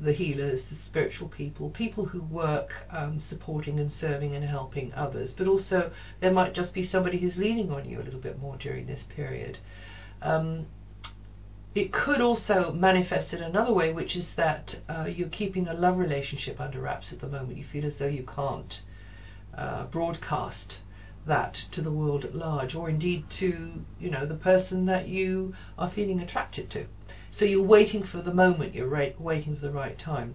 the healers, the spiritual people, people who work supporting and serving and helping others, but also there might just be somebody who's leaning on you a little bit more during this period. It could also manifest in another way, which is that you're keeping a love relationship under wraps at the moment. You feel as though you can't broadcast that to the world at large, or indeed to, you know, the person that you are feeling attracted to. So you're waiting for the moment, you're waiting for the right time.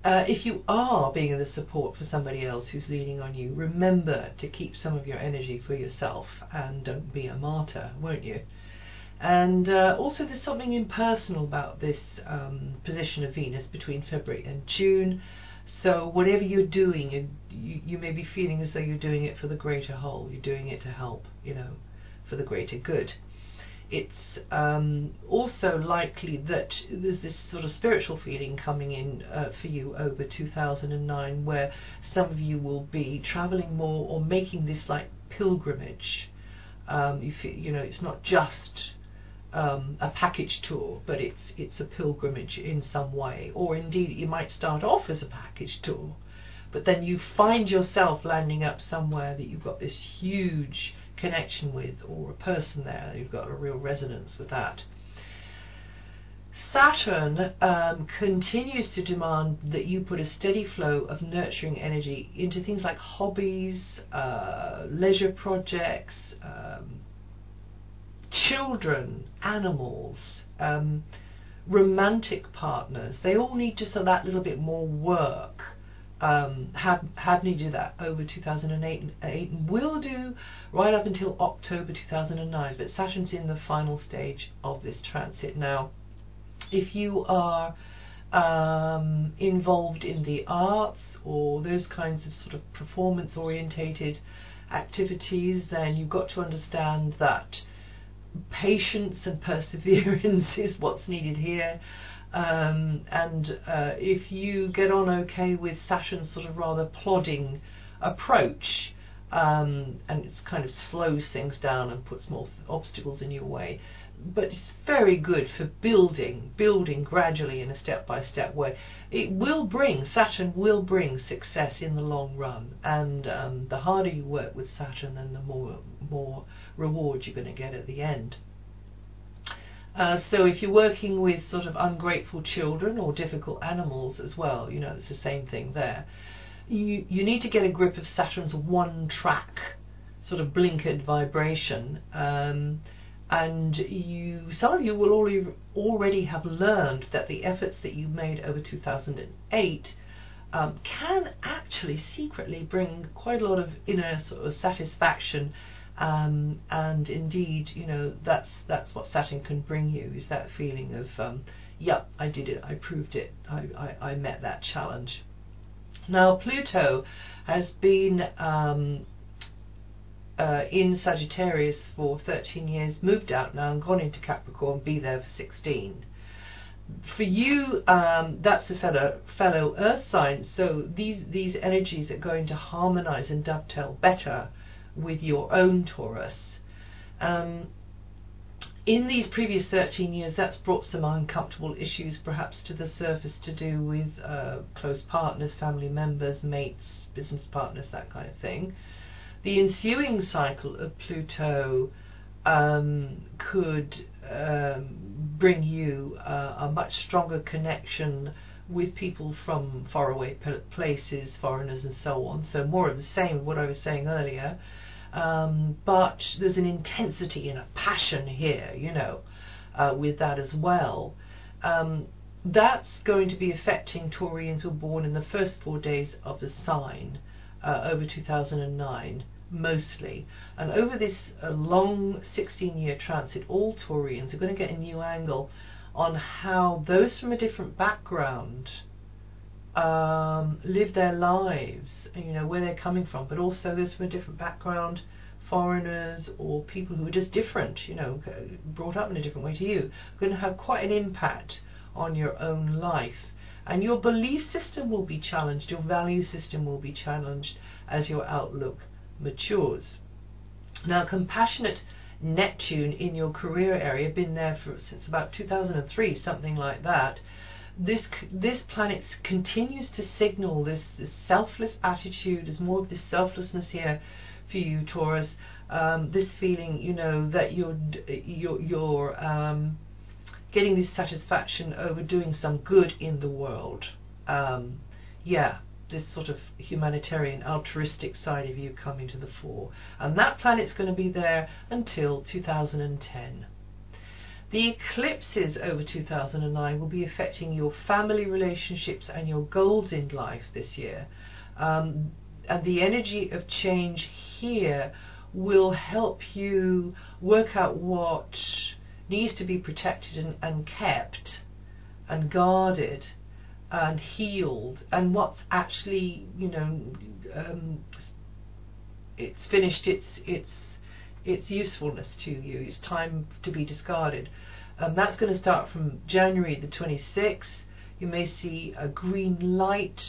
If you are being the support for somebody else who's leaning on you, remember to keep some of your energy for yourself and don't be a martyr, won't you? And also there's something impersonal about this position of Venus between February and June. So whatever you're doing, you may be feeling as though you're doing it for the greater whole. You're doing it to help, you know, for the greater good. It's also likely that there's this sort of spiritual feeling coming in for you over 2009, where some of you will be traveling more or making this like pilgrimage. You feel, you know, it's not just a package tour, but it's a pilgrimage in some way, or indeed you might start off as a package tour, but then you find yourself landing up somewhere that you've got this huge connection with, or a person there, you've got a real resonance with that. Saturn continues to demand that you put a steady flow of nurturing energy into things like hobbies, leisure projects, children, animals, romantic partners. They all need just that little bit more work. Had me do that over 2008 and will do right up until October 2009, but Saturn's in the final stage of this transit now. If you are involved in the arts or those kinds of sort of performance orientated activities, then you've got to understand that patience and perseverance is what's needed here. If you get on okay with Saturn's sort of rather plodding approach, and it kind of slows things down and puts more obstacles in your way, but it's very good for building gradually in a step-by-step way. It will bring, Saturn will bring success in the long run, and the harder you work with Saturn, then the more reward you're going to get at the end. So if you're working with sort of ungrateful children or difficult animals as well, you know, it's the same thing there. You need to get a grip of Saturn's one-track sort of blinkered vibration, and some of you will already have learned that the efforts that you made over 2008 can actually secretly bring quite a lot of inner sort of satisfaction. And indeed, you know, that's what Saturn can bring you, is that feeling of yep, I did it, I proved it, I met that challenge. Now Pluto has been in Sagittarius for 13 years, moved out now and gone into Capricorn, be there for 16. For you, that's a fellow Earth sign, so these energies are going to harmonize and dovetail better with your own Taurus. In these previous 13 years, that's brought some uncomfortable issues perhaps to the surface, to do with close partners, family members, mates, business partners, that kind of thing. The ensuing cycle of Pluto could bring you a much stronger connection with people from faraway places, foreigners and so on. So more of the same of what I was saying earlier. But there's an intensity and a passion here, you know, with that as well. That's going to be affecting Taurians who were born in the first 4 days of the sign over 2009 mostly. And over this long 16-year transit, all Taurians are going to get a new angle on how those from a different background live their lives, you know, where they're coming from, but also those from a different background, foreigners or people who are just different, you know, brought up in a different way to you, are going to have quite an impact on your own life. And your belief system will be challenged, your value system will be challenged as your outlook matures. Now, compassionate Neptune in your career area, been there since about 2003, something like that, this planet continues to signal this selfless attitude. There's more of this selflessness here for you, Taurus. This feeling, you know, that you're getting this satisfaction over doing some good in the world. Yeah, this sort of humanitarian, altruistic side of you coming to the fore. And that planet's going to be there until 2010. The eclipses over 2009 will be affecting your family relationships and your goals in life this year. And the energy of change here will help you work out what needs to be protected and kept and guarded and healed, and what's actually, you know, it's finished its usefulness to you. It's time to be discarded. That's going to start from January the 26th. You may see a green light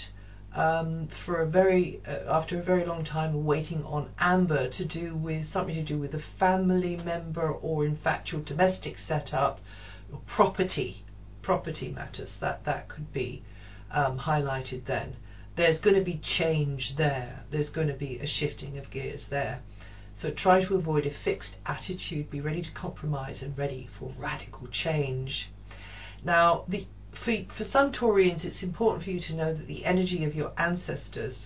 for after a very long time of waiting on amber, to do with something to do with a family member, or in fact your domestic setup, or property matters. That could be highlighted then. There's going to be change there. There's going to be a shifting of gears there. So try to avoid a fixed attitude. Be ready to compromise and ready for radical change. Now, for some Taurians, it's important for you to know that the energy of your ancestors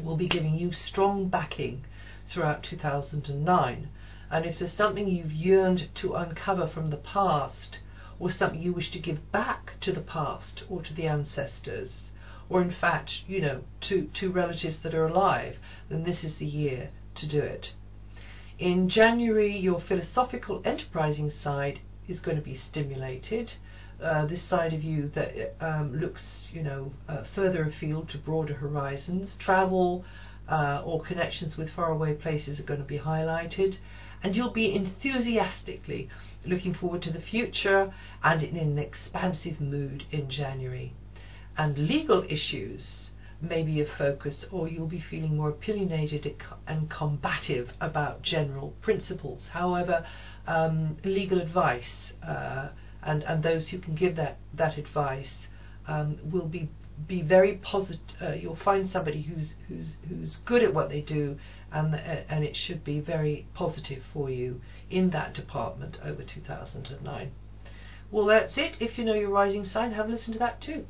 will be giving you strong backing throughout 2009. And if there's something you've yearned to uncover from the past, or something you wish to give back to the past or to the ancestors, or in fact, you know, to relatives that are alive, then this is the year to do it. In January, your philosophical, enterprising side is going to be stimulated. This side of you that looks, you know, further afield to broader horizons. Travel or connections with faraway places are going to be highlighted, and you'll be enthusiastically looking forward to the future and in an expansive mood in January. And legal issues may be a focus, or you'll be feeling more opinionated and combative about general principles. However, legal advice and those who can give that advice will be very positive. You'll find somebody who's good at what they do, and it should be very positive for you in that department over 2009. Well, that's it. If you know your rising sign, have a listen to that too.